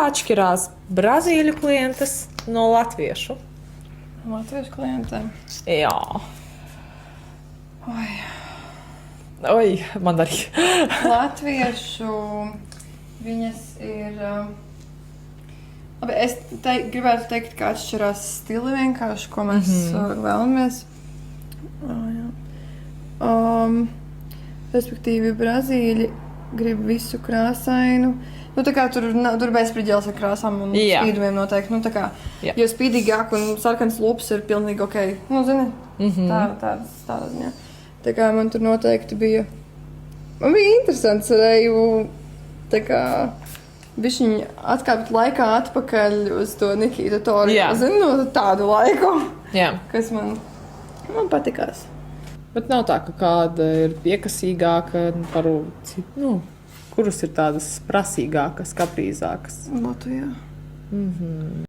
kā atšķirās brazīļu klientes no latviešu? Latviešu klientiem. Jā. Oi, man arī. Latviešu viņas ir... Labi, es gribētu teikt, ka atšķirās stili vienkārši, ko mēs vēlamies. Respektīvi, brazīļi grib visu krāsainu. Nu, tā kā tur bezspriģēls ar krāsām un spīdumiem noteikti. Nu, tā kā, jo spīdīgāk un sarkans lupas ir pilnīgi ok. Nu, zini, tāda ziņā. Tā kā man tur noteikti bija... Man bija interesants arī, tā kā... Bišķiņi atkāpt laikā atpakaļ uz to Nikita Tori. Zini, no tādu laiku, kas man patikās. Bet nav tā, ka kāda ir piekasīgāka par, kuras ir tādas prasīgākas, kaprīzākas? Latvijā.